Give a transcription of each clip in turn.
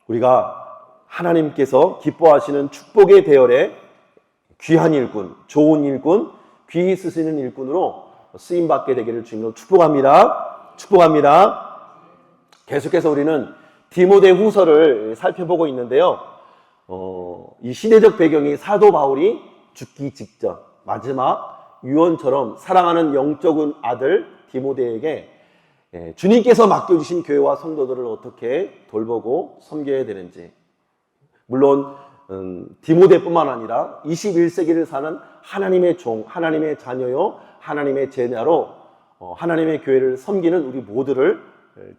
우리가 하나님께서 기뻐하시는 축복의 대열에 귀한 일꾼, 좋은 일꾼, 귀히 쓰시는 일꾼으로 쓰임받게 되기를 주님으로 축복합니다. 축복합니다. 계속해서 우리는 디모데 후서를 살펴보고 있는데요. 이 시대적 배경이 사도 바울이 죽기 직전 마지막 유언처럼 사랑하는 영적인 아들 디모데에게 주님께서 맡겨주신 교회와 성도들을 어떻게 돌보고 섬겨야 되는지, 물론 디모데뿐만 아니라 21세기를 사는 하나님의 종, 하나님의 자녀요, 하나님의 제자로 하나님의 교회를 섬기는 우리 모두를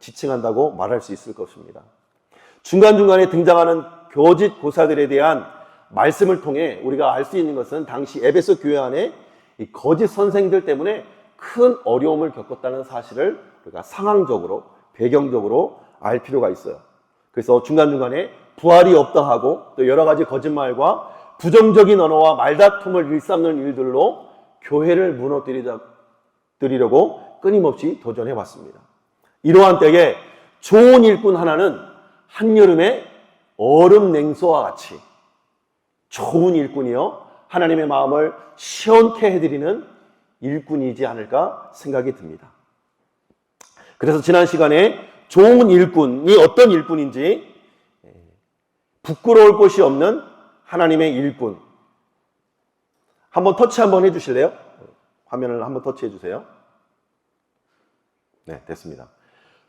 지칭한다고 말할 수 있을 것입니다. 중간중간에 등장하는 거짓 고사들에 대한 말씀을 통해 우리가 알 수 있는 것은 당시 에베소 교회 안에 이 거짓 선생들 때문에 큰 어려움을 겪었다는 사실을 우리가 상황적으로, 배경적으로 알 필요가 있어요. 그래서 중간중간에 부활이 없다 하고 또 여러 가지 거짓말과 부정적인 언어와 말다툼을 일삼는 일들로 교회를 무너뜨리려고 끊임없이 도전해 왔습니다. 이러한 때에 좋은 일꾼 하나는 한여름의 얼음 냉소와 같이 좋은 일꾼이요, 하나님의 마음을 시원케 해드리는 일꾼이지 않을까 생각이 듭니다. 그래서 지난 시간에 좋은 일꾼이 어떤 일꾼인지, 부끄러울 것이 없는 하나님의 일꾼, 한번 터치 한번 해주실래요? 화면을 한번 터치해 주세요. 네, 됐습니다.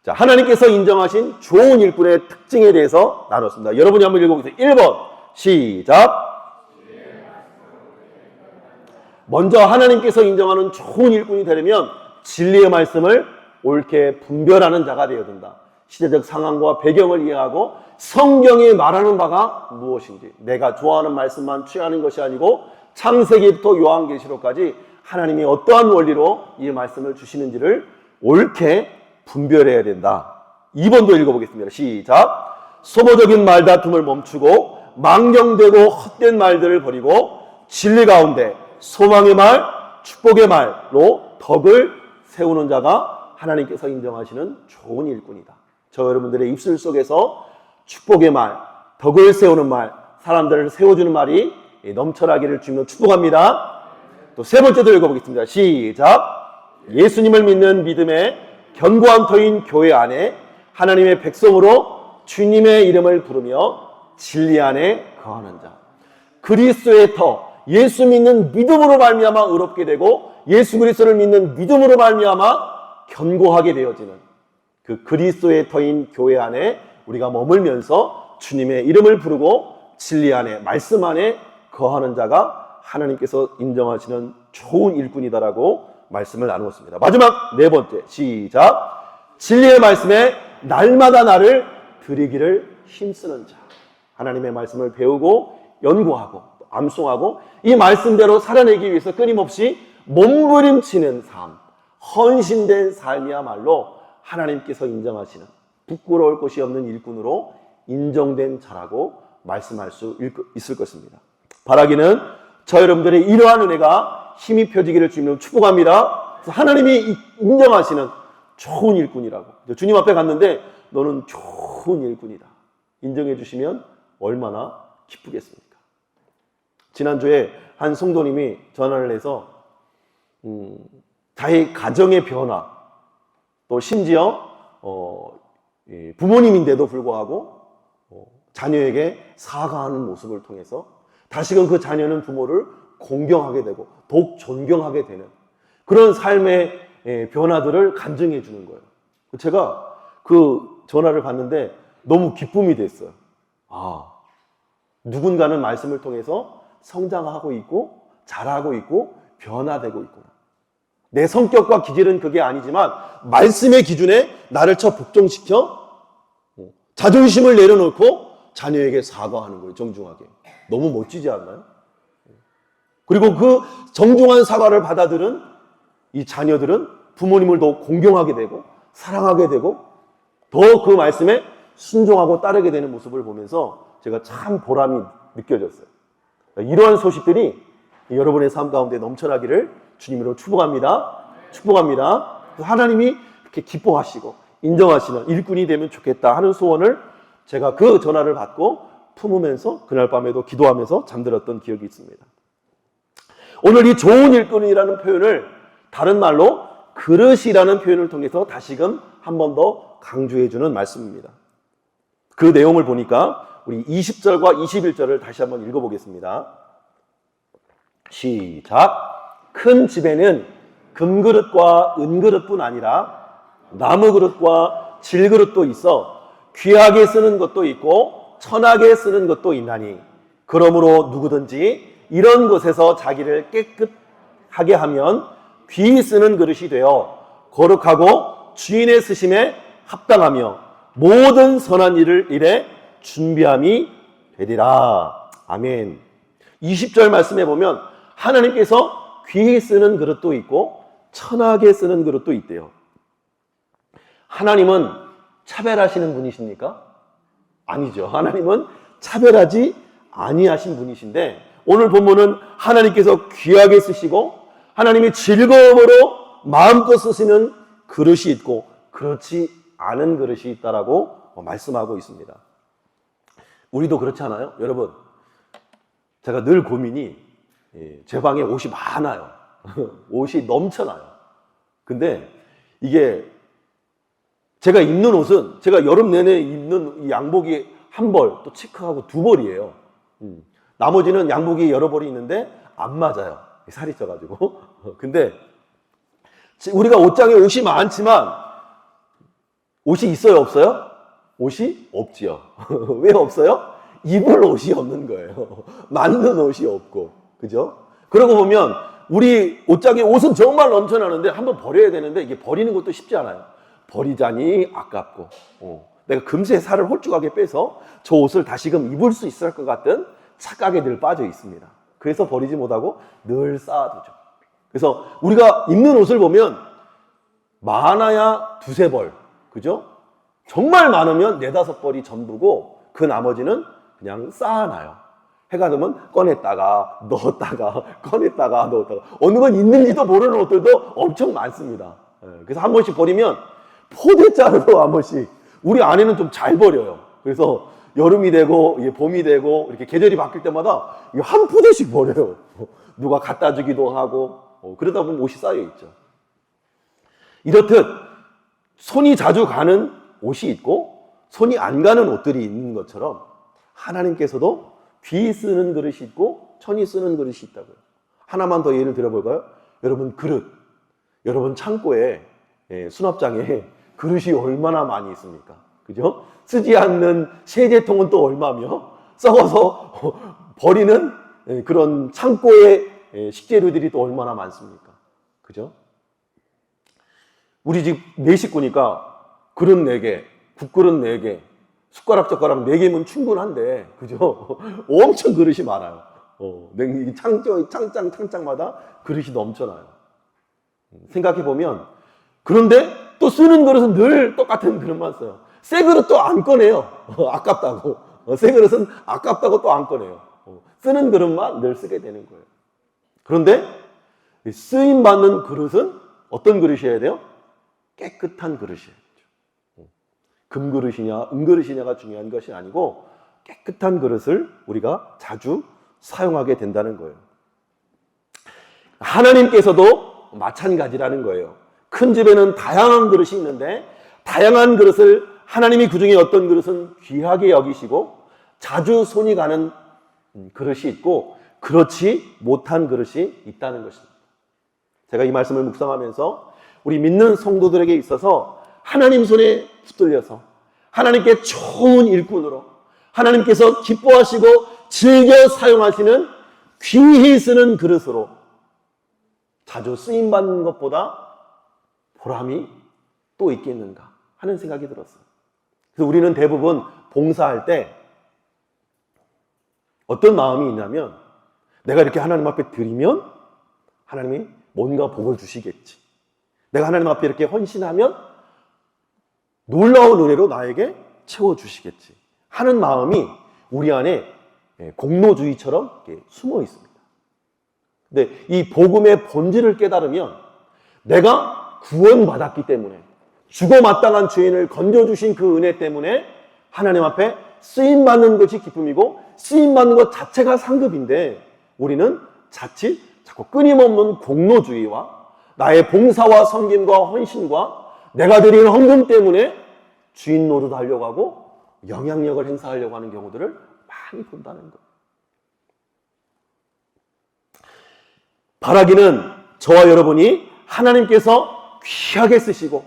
자, 하나님께서 인정하신 좋은 일꾼의 특징에 대해서 나눴습니다. 여러분이 한번 읽어보세요. 1번 시작. 먼저 하나님께서 인정하는 좋은 일꾼이 되려면 진리의 말씀을 옳게 분별하는 자가 되어야 된다. 시대적 상황과 배경을 이해하고 성경이 말하는 바가 무엇인지, 내가 좋아하는 말씀만 취하는 것이 아니고 창세기부터 요한계시록까지 하나님이 어떠한 원리로 이 말씀을 주시는지를 옳게 분별해야 된다. 2번도 읽어보겠습니다. 시작. 소모적인 말다툼을 멈추고 망령되고 헛된 말들을 버리고 진리 가운데 소망의 말, 축복의 말로 덕을 세우는 자가 하나님께서 인정하시는 좋은 일꾼이다. 저 여러분들의 입술 속에서 축복의 말, 덕을 세우는 말, 사람들을 세워주는 말이 넘쳐나기를 주님으로 축복합니다. 또 세 번째도 읽어보겠습니다. 시작. 예수님을 믿는 믿음의 견고한 터인 교회 안에 하나님의 백성으로 주님의 이름을 부르며 진리 안에 거하는 자. 그리스도의 터, 예수 믿는 믿음으로 말미암아 의롭게 되고 예수 그리스도를 믿는 믿음으로 말미암아 견고하게 되어지는 그 그리스도의 터인 교회 안에 우리가 머물면서 주님의 이름을 부르고 진리 안에, 말씀 안에 거하는 자가 하나님께서 인정하시는 좋은 일꾼이다라고 말씀을 나누었습니다. 마지막 네 번째, 시작. 진리의 말씀에 날마다 나를 드리기를 힘쓰는 자. 하나님의 말씀을 배우고 연구하고 암송하고 이 말씀대로 살아내기 위해서 끊임없이 몸부림치는 삶, 헌신된 삶이야말로 하나님께서 인정하시는 부끄러울 것이 없는 일꾼으로 인정된 자라고 말씀할 수 있을 것입니다. 바라기는 저 여러분들의 이러한 은혜가 힘이 펴지기를 주님으로 축복합니다. 하나님이 인정하시는 좋은 일꾼이라고. 주님 앞에 갔는데 너는 좋은 일꾼이다. 인정해 주시면 얼마나 기쁘겠습니까? 지난주에 한 성도님이 전화를 해서 자기 가정의 변화, 또 심지어 부모님인데도 불구하고 자녀에게 사과하는 모습을 통해서 다시금 그 자녀는 부모를 공경하게 되고 더욱 존경하게 되는 그런 삶의 변화들을 간증해 주는 거예요. 제가 그 전화를 받는데 너무 기쁨이 됐어요. 아, 누군가는 말씀을 통해서 성장하고 있고 자라고 있고 변화되고 있구나. 내 성격과 기질은 그게 아니지만 말씀의 기준에 나를 복종시켜 자존심을 내려놓고 자녀에게 사과하는 거예요. 정중하게. 너무 멋지지 않나요? 그리고 그 정중한 사과를 받아들은 이 자녀들은 부모님을 더 공경하게 되고 사랑하게 되고 더 그 말씀에 순종하고 따르게 되는 모습을 보면서 제가 참 보람이 느껴졌어요. 이러한 소식들이 여러분의 삶 가운데 넘쳐나기를 주님으로 축복합니다. 축복합니다. 하나님이 이렇게 기뻐하시고 인정하시는 일꾼이 되면 좋겠다 하는 소원을 제가 그 전화를 받고 품으면서 그날 밤에도 기도하면서 잠들었던 기억이 있습니다. 오늘 이 좋은 일꾼이라는 표현을 다른 말로 그릇이라는 표현을 통해서 다시금 한 번 더 강조해주는 말씀입니다. 그 내용을 보니까 우리 20절과 21절을 다시 한번 읽어보겠습니다. 시작. 큰 집에는 금그릇과 은그릇뿐 아니라 나무그릇과 질그릇도 있어 귀하게 쓰는 것도 있고 천하게 쓰는 것도 있나니 그러므로 누구든지 이런 것에서 자기를 깨끗하게 하면 귀히 쓰는 그릇이 되어 거룩하고 주인의 쓰심에 합당하며 모든 선한 일에 준비함이 되리라. 아멘. 20절 말씀해 보면 하나님께서 귀히 쓰는 그릇도 있고 천하게 쓰는 그릇도 있대요. 하나님은 차별하시는 분이십니까? 아니죠. 하나님은 차별하지 아니하신 분이신데 오늘 본문은 하나님께서 귀하게 쓰시고 하나님이 즐거움으로 마음껏 쓰시는 그릇이 있고 그렇지 않은 그릇이 있다라고 말씀하고 있습니다. 우리도 그렇지 않아요? 여러분, 제가 늘 고민이 제 방에 옷이 많아요. 옷이 넘쳐나요. 근데 이게 제가 입는 옷은 제가 여름 내내 입는 이 양복이 한 벌, 또 체크하고 두 벌이에요. 나머지는 양복이 여러 벌이 있는데 안 맞아요. 살이 쪄가지고. 근데 우리가 옷장에 옷이 많지만 옷이 있어요, 없어요? 옷이 없지요. 왜 없어요? 입을 옷이 없는 거예요. 맞는 옷이 없고. 그죠? 그러고 보면 우리 옷장에 옷은 정말 넘쳐나는데 한번 버려야 되는데 이게 버리는 것도 쉽지 않아요. 버리자니 아깝고 내가 금세 살을 홀쭉하게 빼서 저 옷을 다시금 입을 수 있을 것 같은 착각에 늘 빠져 있습니다. 그래서 버리지 못하고 늘 쌓아두죠. 그래서 우리가 입는 옷을 보면 많아야 두세 벌, 그죠? 정말 많으면 네다섯 벌이 전부고 그 나머지는 그냥 쌓아놔요. 해가 되면 꺼냈다가 넣었다가 꺼냈다가 넣었다가 어느 건 있는지도 모르는 옷들도 엄청 많습니다. 그래서 한 번씩 버리면 포대자루로 한 번씩 우리 아내는 좀 잘 버려요. 그래서 여름이 되고 봄이 되고 이렇게 계절이 바뀔 때마다 한 포대씩 버려요. 누가 갖다 주기도 하고 그러다 보면 옷이 쌓여 있죠. 이렇듯 손이 자주 가는 옷이 있고 손이 안 가는 옷들이 있는 것처럼 하나님께서도 귀히 쓰는 그릇이 있고 천히 쓰는 그릇이 있다고요. 하나만 더 예를 들어볼까요? 여러분 그릇, 여러분 창고에 수납장에 그릇이 얼마나 많이 있습니까? 그죠? 쓰지 않는 세제통은 또 얼마며 썩어서 버리는 그런 창고의 식재료들이 또 얼마나 많습니까? 그죠? 우리 집 4식구니까 그릇 4개, 국그릇 4개, 숟가락 젓가락 4개면 충분한데, 그죠? 엄청 그릇이 많아요. 창장마다 그릇이 넘쳐나요. 생각해보면, 그런데 또 쓰는 그릇은 늘 똑같은 그릇만 써요. 새 그릇도 안 꺼내요. 아깝다고. 새 그릇은 아깝다고 또 안 꺼내요. 쓰는 그릇만 늘 쓰게 되는 거예요. 그런데 쓰임받는 그릇은 어떤 그릇이어야 돼요? 깨끗한 그릇이에요. 금그릇이냐 은그릇이냐가 중요한 것이 아니고 깨끗한 그릇을 우리가 자주 사용하게 된다는 거예요. 하나님께서도 마찬가지라는 거예요. 큰 집에는 다양한 그릇이 있는데 다양한 그릇을 하나님이 그중에 어떤 그릇은 귀하게 여기시고 자주 손이 가는 그릇이 있고 그렇지 못한 그릇이 있다는 것입니다. 제가 이 말씀을 묵상하면서 우리 믿는 성도들에게 있어서 하나님 손에 붙들려서 하나님께 좋은 일꾼으로 하나님께서 기뻐하시고 즐겨 사용하시는 귀히 쓰는 그릇으로 자주 쓰임받는 것보다 보람이 또 있겠는가 하는 생각이 들었어요. 그래서 우리는 대부분 봉사할 때 어떤 마음이 있냐면 내가 이렇게 하나님 앞에 드리면 하나님이 뭔가 복을 주시겠지. 내가 하나님 앞에 이렇게 헌신하면 놀라운 은혜로 나에게 채워주시겠지 하는 마음이 우리 안에 공로주의처럼 숨어 있습니다. 근데 이 복음의 본질을 깨달으면 내가 구원받았기 때문에 죽어 마땅한 죄인을 건져주신 그 은혜 때문에 하나님 앞에 쓰임받는 것이 기쁨이고 쓰임받는 것 자체가 상급인데 우리는 자칫 자꾸 끊임없는 공로주의와 나의 봉사와 섬김과 헌신과 내가 드리는 헌금 때문에 주인 노릇하려고 하고 영향력을 행사하려고 하는 경우들을 많이 본다는 거예요. 바라기는 저와 여러분이 하나님께서 귀하게 쓰시고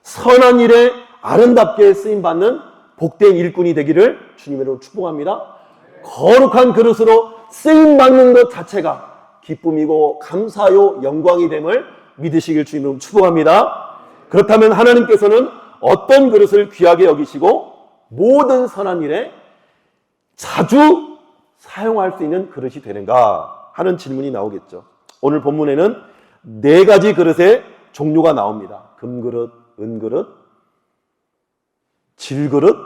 선한 일에 아름답게 쓰임받는 복된 일꾼이 되기를 주님으로 축복합니다. 거룩한 그릇으로 쓰임받는 것 자체가 기쁨이고 감사요 영광이 됨을 믿으시길 주님으로 축복합니다. 그렇다면 하나님께서는 어떤 그릇을 귀하게 여기시고 모든 선한 일에 자주 사용할 수 있는 그릇이 되는가 하는 질문이 나오겠죠. 오늘 본문에는 4가지 그릇의 종류가 나옵니다. 금그릇, 은그릇, 질그릇,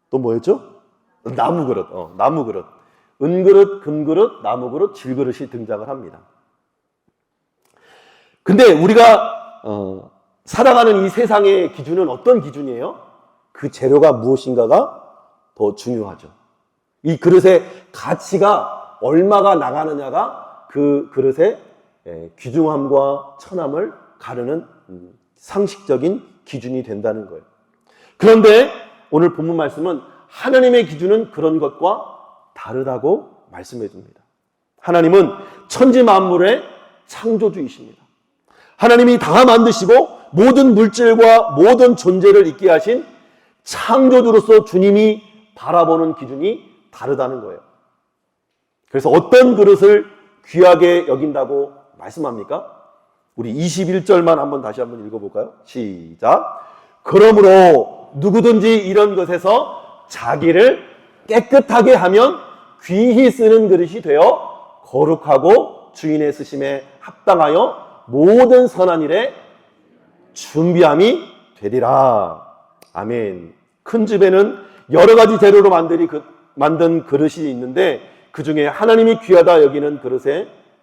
또 뭐였죠? 나무그릇, 나무그릇. 은그릇, 금그릇, 나무그릇, 질그릇이 등장을 합니다. 근데 우리가 살아가는 이 세상의 기준은 어떤 기준이에요? 그 재료가 무엇인가가 더 중요하죠. 이 그릇의 가치가 얼마가 나가느냐가 그 그릇의 귀중함과 천함을 가르는 상식적인 기준이 된다는 거예요. 그런데 오늘 본문 말씀은 하나님의 기준은 그런 것과 다르다고 말씀해 줍니다. 하나님은 천지 만물의 창조주이십니다. 하나님이 다 만드시고 모든 물질과 모든 존재를 있게 하신 창조주로서 주님이 바라보는 기준이 다르다는 거예요. 그래서 어떤 그릇을 귀하게 여긴다고 말씀합니까? 우리 21절만 다시 한번 읽어볼까요? 시작. 그러므로 누구든지 이런 것에서 자기를 깨끗하게 하면 귀히 쓰는 그릇이 되어 거룩하고 주인의 쓰심에 합당하여 모든 선한 일에 준비함이 되리라. 아멘. 큰 집에는 여러 가지 재료로 만든 그릇이 있는데 그 중에 하나님이 귀하다 여기는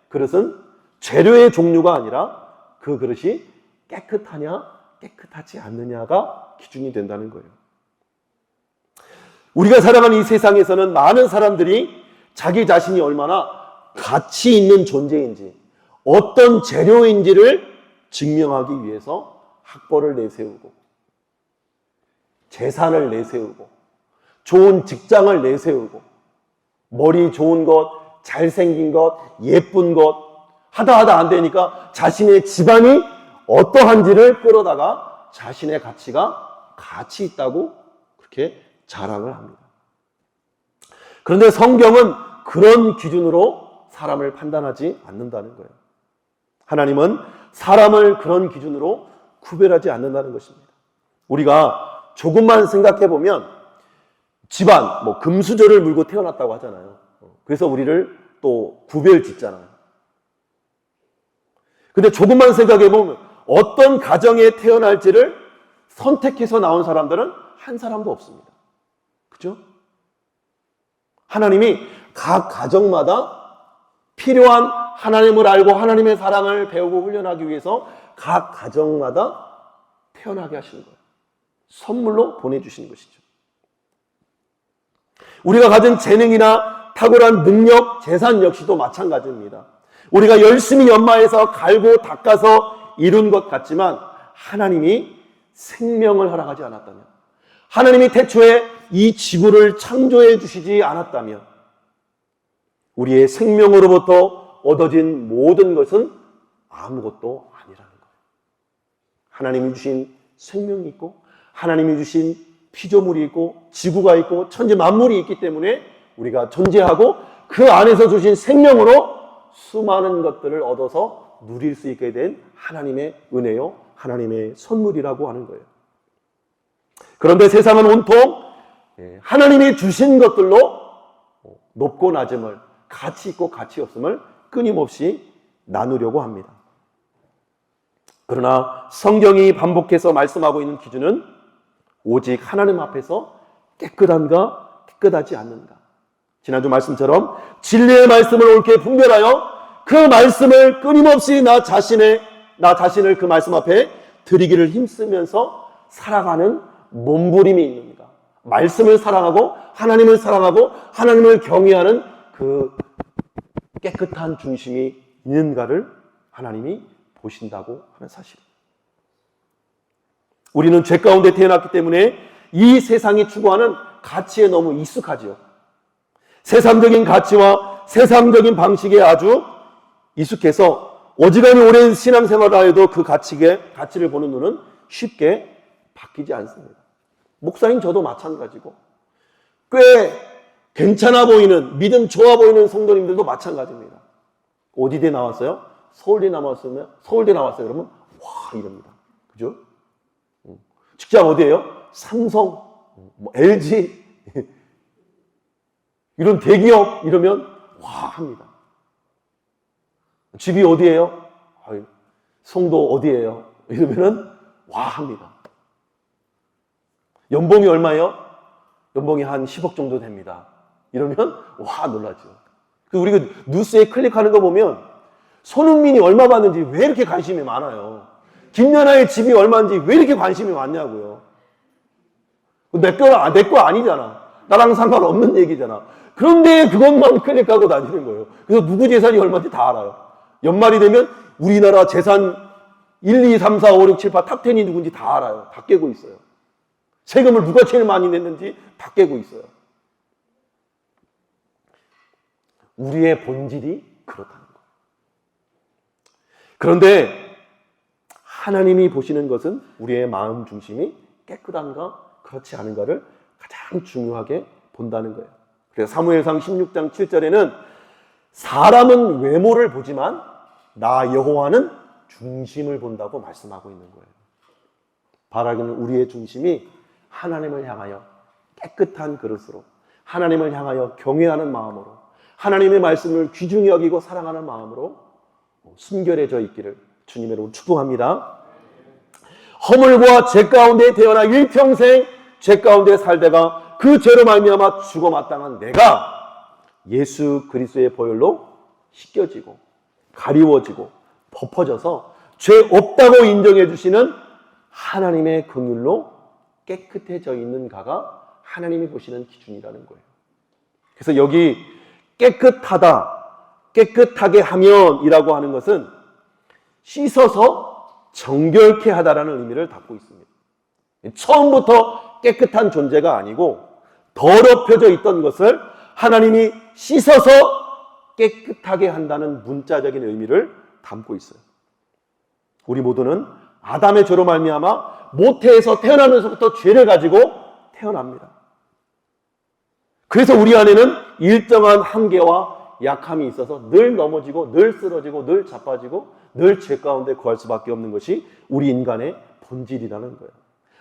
그릇은 재료의 종류가 아니라 그 그릇이 깨끗하냐 깨끗하지 않느냐가 기준이 된다는 거예요. 우리가 살아가는 이 세상에서는 많은 사람들이 자기 자신이 얼마나 가치 있는 존재인지 어떤 재료인지를 증명하기 위해서 학벌을 내세우고 재산을 내세우고 좋은 직장을 내세우고 머리 좋은 것, 잘생긴 것, 예쁜 것 하다 안 되니까 자신의 집안이 어떠한지를 끌어다가 자신의 가치가 가치 있다고 그렇게 자랑을 합니다. 그런데 성경은 그런 기준으로 사람을 판단하지 않는다는 거예요. 하나님은 사람을 그런 기준으로 구별하지 않는다는 것입니다. 우리가 조금만 생각해 보면 집안, 금수저를 물고 태어났다고 하잖아요. 그래서 우리를 또 구별 짓잖아요. 근데 조금만 생각해 보면 어떤 가정에 태어날지를 선택해서 나온 사람들은 한 사람도 없습니다. 그죠? 하나님이 각 가정마다 필요한 하나님을 알고 하나님의 사랑을 배우고 훈련하기 위해서 각 가정마다 태어나게 하시는 거예요. 선물로 보내주시는 것이죠. 우리가 가진 재능이나 탁월한 능력, 재산 역시도 마찬가지입니다. 우리가 열심히 연마해서 갈고 닦아서 이룬 것 같지만 하나님이 생명을 허락하지 않았다면, 하나님이 태초에 이 지구를 창조해 주시지 않았다면 우리의 생명으로부터 얻어진 모든 것은 아무것도 아니라는 거예요. 하나님이 주신 생명이 있고 하나님이 주신 피조물이 있고 지구가 있고 천지 만물이 있기 때문에 우리가 존재하고 그 안에서 주신 생명으로 수많은 것들을 얻어서 누릴 수 있게 된 하나님의 은혜요, 하나님의 선물이라고 하는 거예요. 그런데 세상은 온통 하나님이 주신 것들로 높고 낮음을, 가치 있고 가치 없음을 끊임없이 나누려고 합니다. 그러나 성경이 반복해서 말씀하고 있는 기준은 오직 하나님 앞에서 깨끗한가 깨끗하지 않는가. 지난주 말씀처럼 진리의 말씀을 옳게 분별하여 그 말씀을 끊임없이 나 자신을 그 말씀 앞에 드리기를 힘쓰면서 살아가는 몸부림이 있는가, 말씀을 사랑하고 하나님을 사랑하고 하나님을 경외하는 그 깨끗한 중심이 있는가를 하나님이 보신다고 하는 사실. 우리는 죄 가운데 태어났기 때문에 이 세상이 추구하는 가치에 너무 익숙하지요. 세상적인 가치와 세상적인 방식에 아주 익숙해서 어지간히 오랜 신앙생활을 해도 그 가치를 보는 눈은 쉽게 바뀌지 않습니다. 목사님 저도 마찬가지고 꽤 괜찮아 보이는 믿음 좋아 보이는 성도님들도 마찬가지입니다. 어디대 나왔어요? 서울대 나왔어요. 그러면 와 이럽니다. 그죠? 직장 어디예요? 삼성, LG 이런 대기업 이러면 와 합니다. 집이 어디예요? 송도 어디예요? 이러면은 와 합니다. 연봉이 얼마예요? 연봉이 한 10억 정도 됩니다. 이러면 와 놀라죠. 우리가 뉴스에 클릭하는 거 보면 손흥민이 얼마 받는지 왜 이렇게 관심이 많아요? 김연아의 집이 얼마인지 왜 이렇게 관심이 많냐고요. 내 거 아니잖아. 나랑 상관없는 얘기잖아. 그런데 그것만 클릭하고 다니는 거예요. 그래서 누구 재산이 얼마인지 다 알아요. 연말이 되면 우리나라 재산 1, 2, 3, 4, 5, 6, 7, 8 탑10이 누군지 다 알아요. 다 깨고 있어요. 세금을 누가 제일 많이 냈는지 다 깨고 있어요. 우리의 본질이 그렇다는 거예요. 그런데 하나님이 보시는 것은 우리의 마음 중심이 깨끗한가 그렇지 않은가를 가장 중요하게 본다는 거예요. 그래서 사무엘상 16장 7절에는 사람은 외모를 보지만 나 여호와는 중심을 본다고 말씀하고 있는 거예요. 바라기는 우리의 중심이 하나님을 향하여 깨끗한 그릇으로 하나님을 향하여 경외하는 마음으로 하나님의 말씀을 귀중히 여기고 사랑하는 마음으로 순결해져 있기를 주님의 이름으로 축복합니다. 허물과 죄 가운데 태어나 일평생 죄 가운데 살다가 그 죄로 말미암아 죽어 마땅한 내가 예수 그리스도의 보혈로 씻겨지고 가리워지고 벗어져서 죄 없다고 인정해 주시는 하나님의 긍휼로 깨끗해져 있는가가 하나님이 보시는 기준이라는 거예요. 그래서 여기 깨끗하다, 깨끗하게 하면이라고 하는 것은 씻어서 정결케 하다라는 의미를 담고 있습니다. 처음부터 깨끗한 존재가 아니고 더럽혀져 있던 것을 하나님이 씻어서 깨끗하게 한다는 문자적인 의미를 담고 있어요. 우리 모두는 아담의 죄로 말미암아 모태에서 태어나면서부터 죄를 가지고 태어납니다. 그래서 우리 안에는 일정한 한계와 약함이 있어서 늘 넘어지고 늘 쓰러지고 늘 자빠지고 늘 죄 가운데 거할 수밖에 없는 것이 우리 인간의 본질이라는 거예요.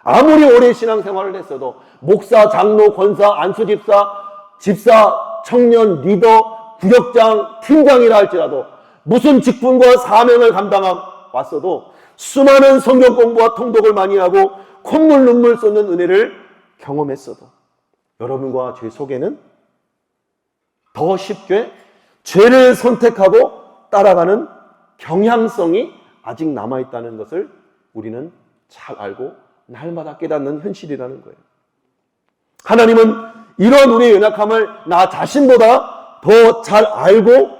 아무리 오래 신앙생활을 했어도 목사, 장로, 권사, 안수집사, 집사, 청년, 리더, 구역장, 팀장이라 할지라도 무슨 직분과 사명을 감당해왔어도 수많은 성경 공부와 통독을 많이 하고 콧물 눈물 쏟는 은혜를 경험했어도 여러분과 제 속에는 더 쉽게 죄를 선택하고 따라가는 경향성이 아직 남아있다는 것을 우리는 잘 알고 날마다 깨닫는 현실이라는 거예요. 하나님은 이런 우리의 연약함을 나 자신보다 더 잘 알고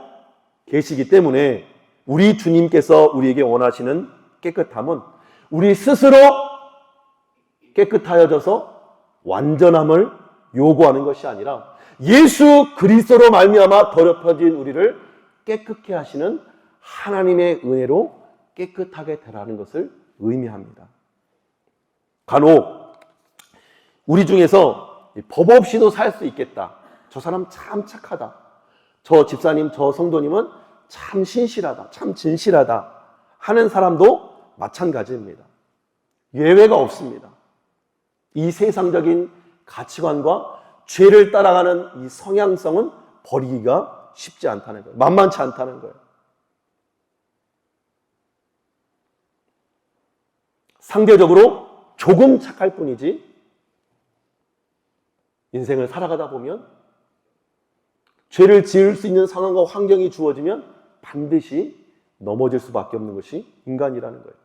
계시기 때문에 우리 주님께서 우리에게 원하시는 깨끗함은 우리 스스로 깨끗하여져서 완전함을 요구하는 것이 아니라 예수 그리스도로 말미암아 더럽혀진 우리를 깨끗게 하시는 하나님의 은혜로 깨끗하게 되라는 것을 의미합니다. 간혹 우리 중에서 법 없이도 살 수 있겠다. 저 사람 참 착하다. 저 집사님, 저 성도님은 참 신실하다. 참 진실하다. 하는 사람도 마찬가지입니다. 예외가 없습니다. 이 세상적인 가치관과 죄를 따라가는 이 성향성은 버리기가 쉽지 않다는 거예요. 만만치 않다는 거예요. 상대적으로 조금 착할 뿐이지 인생을 살아가다 보면 죄를 지을 수 있는 상황과 환경이 주어지면 반드시 넘어질 수밖에 없는 것이 인간이라는 거예요.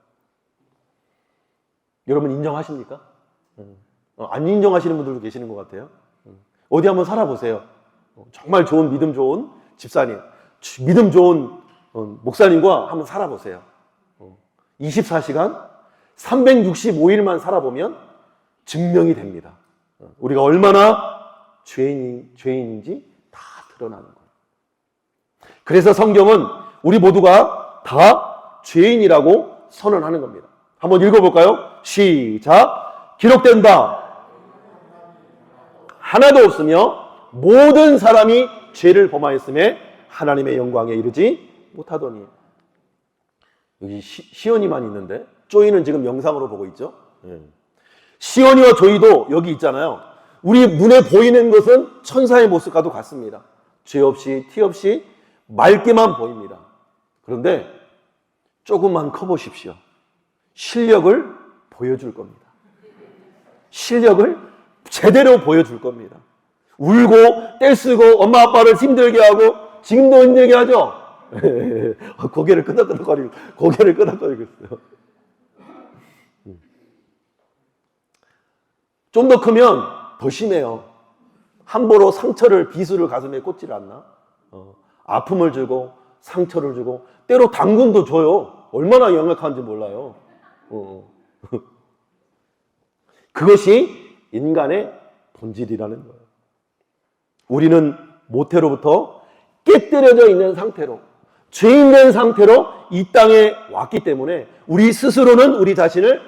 여러분 인정하십니까? 안 인정하시는 분들도 계시는 것 같아요. 어디 한번 살아보세요. 정말 좋은 믿음 좋은 집사님, 믿음 좋은 목사님과 한번 살아보세요. 24시간 365일만 살아보면 증명이 됩니다. 우리가 얼마나 죄인인지 다 드러나는 거예요. 그래서 성경은 우리 모두가 다 죄인이라고 선언하는 겁니다. 한번 읽어볼까요? 시작! 기록된다. 하나도 없으며 모든 사람이 죄를 범하였음에 하나님의 영광에 이르지 못하더니. 여기 시온이만 있는데 조이는 지금 영상으로 보고 있죠. 시온이와 조이도 여기 있잖아요. 우리 눈에 보이는 것은 천사의 모습과도 같습니다. 죄 없이 티 없이 맑게만 보입니다. 그런데 조금만 커보십시오. 실력을 보여줄 겁니다. 실력을 제대로 보여줄 겁니다. 울고 떼쓰고 엄마 아빠를 힘들게 하고 지금도 힘들게 하죠. 고개를 끄덕끄덕거리고 있어요. 좀 더 크면 더 심해요. 함부로 상처를 비수를 가슴에 꽂질 않나? 아픔을 주고 상처를 주고 때로 당근도 줘요. 얼마나 영악한지 몰라요. 그것이 인간의 본질이라는 거예요. 우리는 모태로부터 깨뜨려져 있는 상태로, 죄인된 상태로 이 땅에 왔기 때문에 우리 스스로는 우리 자신을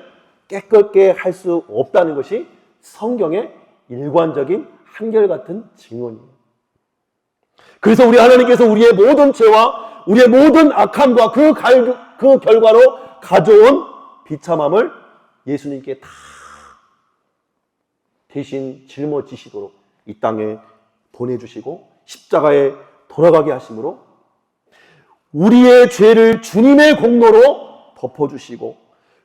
깨끗게 할 수 없다는 것이 성경의 일관적인 한결같은 증언이에요. 그래서 우리 하나님께서 우리의 모든 죄와 우리의 모든 악함과 그 결과로 가져온 비참함을 예수님께 다 대신 짊어지시도록 이 땅에 보내주시고 십자가에 돌아가게 하심으로 우리의 죄를 주님의 공로로 덮어주시고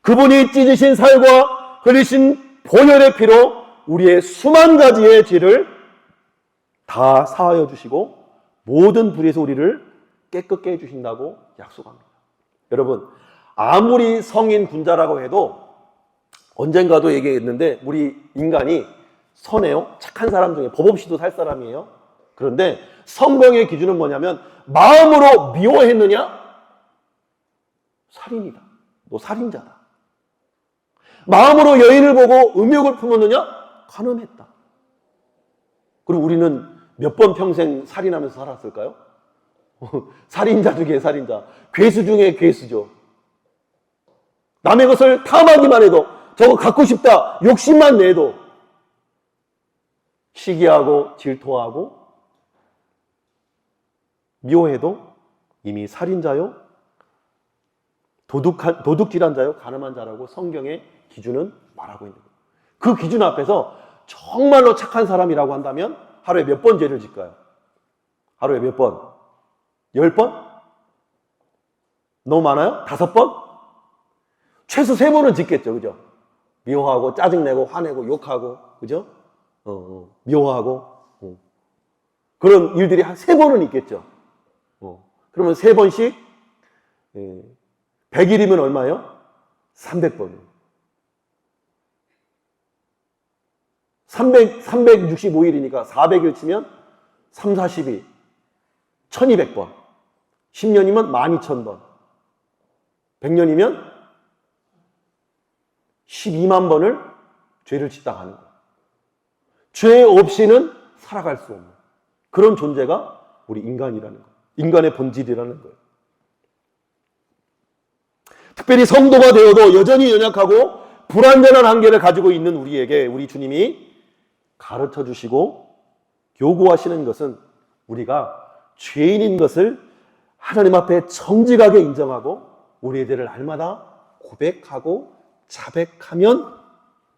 그분이 찢으신 살과 흘리신 보혈의 피로 우리의 수만 가지의 죄를 다 사하여 주시고 모든 불의에서 우리를 깨끗게 해주신다고 약속합니다. 여러분, 아무리 성인 군자라고 해도 언젠가도 얘기했는데 우리 인간이 선해요. 착한 사람 중에 법 없이도 살 사람이에요. 그런데 성경의 기준은 뭐냐면 마음으로 미워했느냐? 살인이다. 너 살인자다. 마음으로 여인을 보고 음욕을 품었느냐? 간음했다. 그리고 우리는 몇 번 평생 살인하면서 살았을까요? 살인자 중에 살인자, 괴수 중에 괴수죠. 남의 것을 탐하기만 해도 저거 갖고 싶다 욕심만 내도 시기하고 질투하고 미워해도 이미 살인자요, 도둑질한 자요, 가늠한 자라고 성경의 기준은 말하고 있는 거예요. 그 기준 앞에서 정말로 착한 사람이라고 한다면 하루에 몇 번 죄를 짓까요? 하루에 몇 번? 10번? 너무 많아요? 5번? 최소 3번은 짓겠죠, 그죠? 미워하고 짜증내고 화내고 욕하고, 그죠? 미워하고 그런 일들이 한 3번은 있겠죠. 그러면 3번씩 100일이면 얼마예요? 300번. 365일이니까 400일 치면 3, 42, 1200번. 10년이면 12,000번. 100년이면 12만 번을 죄를 짓다 가는 거예요. 죄 없이는 살아갈 수 없는 그런 존재가 우리 인간이라는 거예요. 인간의 본질이라는 거예요. 특별히 성도가 되어도 여전히 연약하고 불완전한 한계를 가지고 있는 우리에게 우리 주님이 가르쳐 주시고 요구하시는 것은 우리가 죄인인 것을 하나님 앞에 정직하게 인정하고 우리의 죄를 날마다 고백하고 자백하면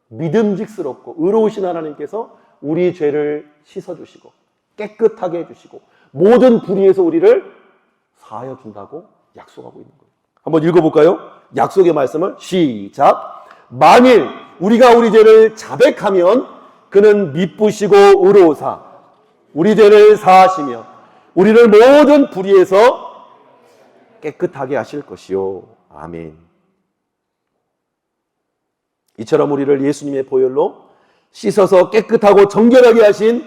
믿음직스럽고 의로우신 하나님께서 우리 죄를 씻어주시고 깨끗하게 해주시고 모든 불의에서 우리를 사하여 준다고 약속하고 있는 거예요. 한번 읽어볼까요? 약속의 말씀을 시작. 만일 우리가 우리 죄를 자백하면 그는 미쁘시고 의로우사 우리 죄를 사하시며 우리를 모든 불의에서 깨끗하게 하실 것이요. 아멘. 이처럼 우리를 예수님의 보혈로 씻어서 깨끗하고 정결하게 하신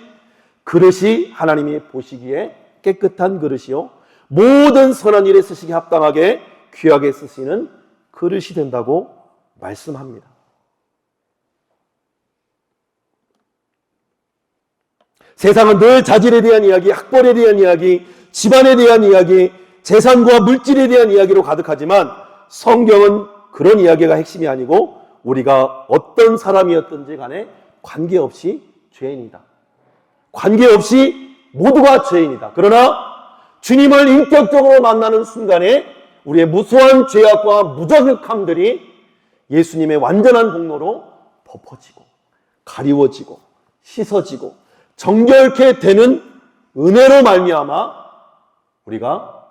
그릇이 하나님이 보시기에 깨끗한 그릇이요 모든 선한 일에 쓰시기 합당하게 귀하게 쓰시는 그릇이 된다고 말씀합니다. 세상은 늘 자질에 대한 이야기, 학벌에 대한 이야기, 집안에 대한 이야기, 재산과 물질에 대한 이야기로 가득하지만 성경은 그런 이야기가 핵심이 아니고 우리가 어떤 사람이었든지 간에 관계없이 죄인이다. 관계없이 모두가 죄인이다. 그러나 주님을 인격적으로 만나는 순간에 우리의 무수한 죄악과 무자극함들이 예수님의 완전한 공로로 덮어지고 가리워지고 씻어지고 정결케 되는 은혜로 말미암아 우리가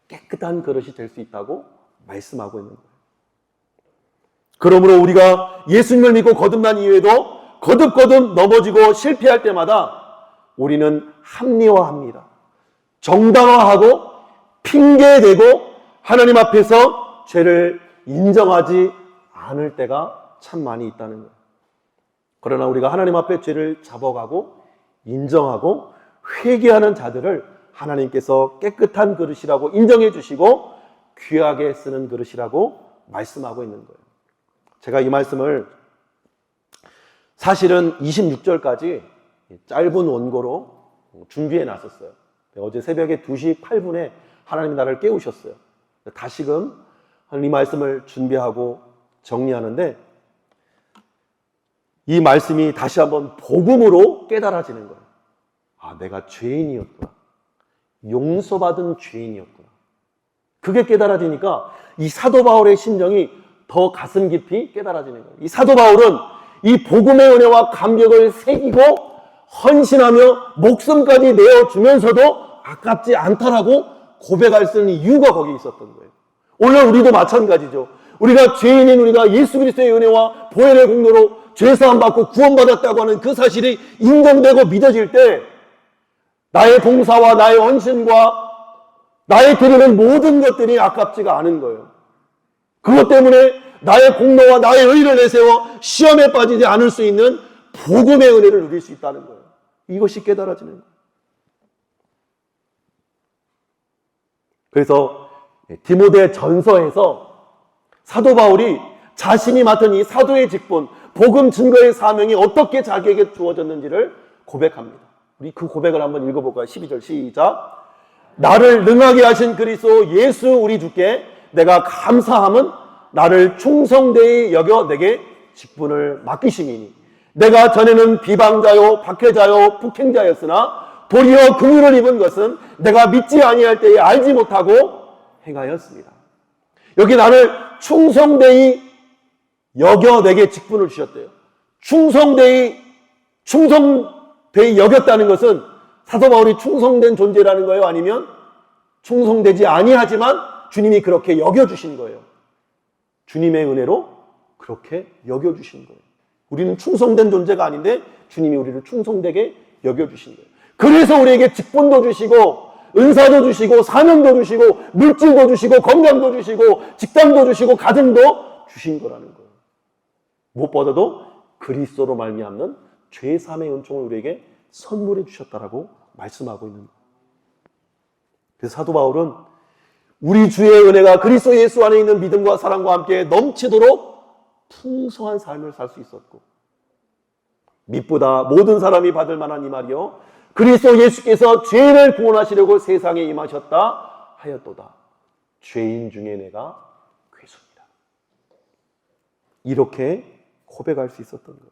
깨끗한 그릇이 될 수 있다고 말씀하고 있는 거예요. 그러므로 우리가 예수님을 믿고 거듭난 이후에도 거듭거듭 넘어지고 실패할 때마다 우리는 합리화합니다. 정당화하고 핑계대고 하나님 앞에서 죄를 인정하지 않을 때가 참 많이 있다는 거예요. 그러나 우리가 하나님 앞에 죄를 잡아가고 인정하고 회개하는 자들을 하나님께서 깨끗한 그릇이라고 인정해 주시고 귀하게 쓰는 그릇이라고 말씀하고 있는 거예요. 제가 이 말씀을 사실은 26절까지 짧은 원고로 준비해 놨었어요. 어제 새벽에 2시 8분에 하나님이 나를 깨우셨어요. 다시금 이 말씀을 준비하고 정리하는데 이 말씀이 다시 한번 복음으로 깨달아지는 거예요. 아, 내가 죄인이었구나. 용서받은 죄인이었구나. 그게 깨달아지니까 이 사도 바울의 심정이 더 가슴 깊이 깨달아지는 거예요. 이 사도 바울은 이 복음의 은혜와 감격을 새기고 헌신하며 목숨까지 내어주면서도 아깝지 않다라고 고백할 수 있는 이유가 거기에 있었던 거예요. 오늘 우리도 마찬가지죠. 우리가 죄인인 우리가 예수 그리스도의 은혜와 보혈의 공로로 죄사함 받고 구원받았다고 하는 그 사실이 인정되고 믿어질 때 나의 봉사와 나의 헌신과 나의 드리는 모든 것들이 아깝지가 않은 거예요. 그것 때문에 나의 공로와 나의 의를 내세워 시험에 빠지지 않을 수 있는 복음의 은혜를 누릴 수 있다는 거예요. 이것이 깨달아지는 거예요. 그래서 디모데 전서에서 사도 바울이 자신이 맡은 이 사도의 직분, 복음 증거의 사명이 어떻게 자기에게 주어졌는지를 고백합니다. 우리 그 고백을 한번 읽어볼까요? 12절 시작. 나를 능하게 하신 그리스도 예수 우리 주께 내가 감사함은 나를 충성되이 여겨 내게 직분을 맡기심이니 내가 전에는 비방자요 박해자요 북행자였으나 도리어 긍휼을 입은 것은 내가 믿지 아니할 때에 알지 못하고 행하였습니다. 여기 나를 충성되이 여겨 내게 직분을 주셨대요. 충성되이 여겼다는 것은 사도 바울이 충성된 존재라는 거예요? 아니면 충성되지 아니하지만 주님이 그렇게 여겨주신 거예요? 주님의 은혜로 그렇게 여겨주신 거예요. 우리는 충성된 존재가 아닌데 주님이 우리를 충성되게 여겨주신 거예요. 그래서 우리에게 직분도 주시고 은사도 주시고 사명도 주시고 물질도 주시고 건강도 주시고 직장도 주시고 가정도 주신 거라는 거예요. 무엇보다도 그리스도로 말미암는 죄 사함의 은총을 우리에게 선물해 주셨다라고 말씀하고 있는 거예요. 그래서 사도 바울은 우리 주의 은혜가 그리스도 예수 안에 있는 믿음과 사랑과 함께 넘치도록 풍성한 삶을 살 수 있었고 믿보다 모든 사람이 받을 만한 이 말이요 그리스도 예수께서 죄인을 구원하시려고 세상에 임하셨다 하였도다. 죄인 중에 내가 괴수입니다. 이렇게 고백할 수 있었던 거예요.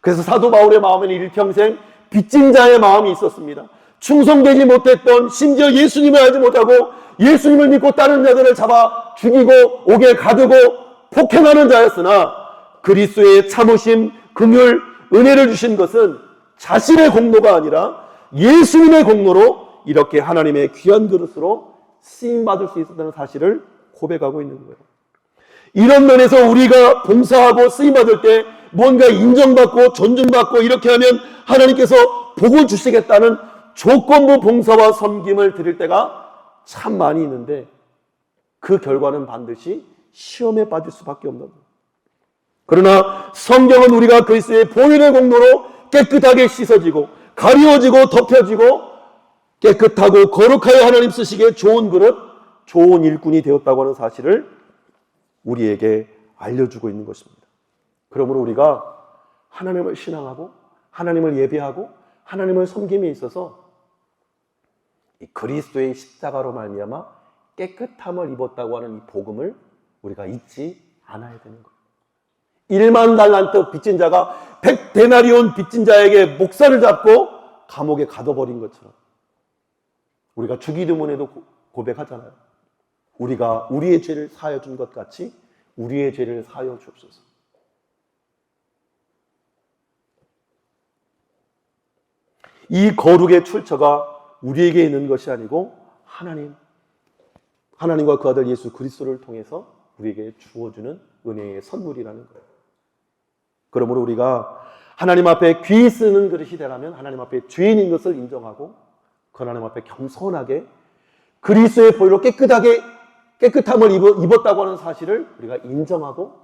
그래서 사도 바울의 마음에는 일평생 빚진 자의 마음이 있었습니다. 충성되지 못했던, 심지어 예수님을 알지 못하고 예수님을 믿고 다른 자들을 잡아 죽이고 옥에 가두고 폭행하는 자였으나 그리스도의 참으심, 긍휼, 은혜를 주신 것은 자신의 공로가 아니라 예수님의 공로로 이렇게 하나님의 귀한 그릇으로 쓰임받을 수 있었다는 사실을 고백하고 있는 거예요. 이런 면에서 우리가 봉사하고 쓰임받을 때 뭔가 인정받고 존중받고 이렇게 하면 하나님께서 복을 주시겠다는 조건부 봉사와 섬김을 드릴 때가 참 많이 있는데 그 결과는 반드시 시험에 빠질 수밖에 없는 거예요. 그러나 성경은 우리가 그리스도의 보혈의 공로로 깨끗하게 씻어지고 가리워지고 덮여지고 깨끗하고 거룩하여 하나님 쓰시기에 좋은 그릇, 좋은 일꾼이 되었다고 하는 사실을 우리에게 알려주고 있는 것입니다. 그러므로 우리가 하나님을 신앙하고 하나님을 예배하고 하나님을 섬김에 있어서 이 그리스도의 십자가로 말미암아 깨끗함을 입었다고 하는 이 복음을 우리가 잊지 않아야 되는 거예요. 1만 달란트 빚진 자가 100데나리온 빚진 자에게 목살을 잡고 감옥에 가둬버린 것처럼 우리가 주기도문에도 고백하잖아요. 우리가 우리의 죄를 사하여 준 것 같이 우리의 죄를 사하여 주옵소서. 이 거룩의 출처가 우리에게 있는 것이 아니고 하나님과 그 아들 예수 그리스도를 통해서 우리에게 주어주는 은혜의 선물이라는 거예요. 그러므로 우리가 하나님 앞에 귀 쓰는 그릇이 되라면 하나님 앞에 죄인인 것을 인정하고 그 하나님 앞에 겸손하게 그리스도의 보혈로 깨끗함을 입었다고 하는 사실을 우리가 인정하고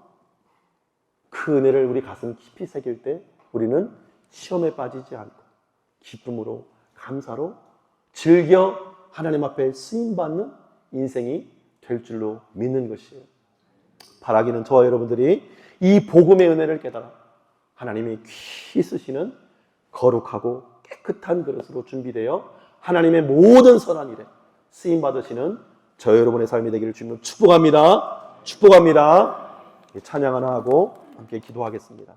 그 은혜를 우리 가슴 깊이 새길 때 우리는 시험에 빠지지 않고 기쁨으로 감사로 즐겨 하나님 앞에 쓰임받는 인생이 될 줄로 믿는 것이에요. 바라기는 저와 여러분들이 이 복음의 은혜를 깨달아 하나님이 귀히 쓰시는 거룩하고 깨끗한 그릇으로 준비되어 하나님의 모든 선한 일에 쓰임받으시는 저 여러분의 삶이 되기를 주님으로 축복합니다. 찬양 하나 하고 함께 기도하겠습니다.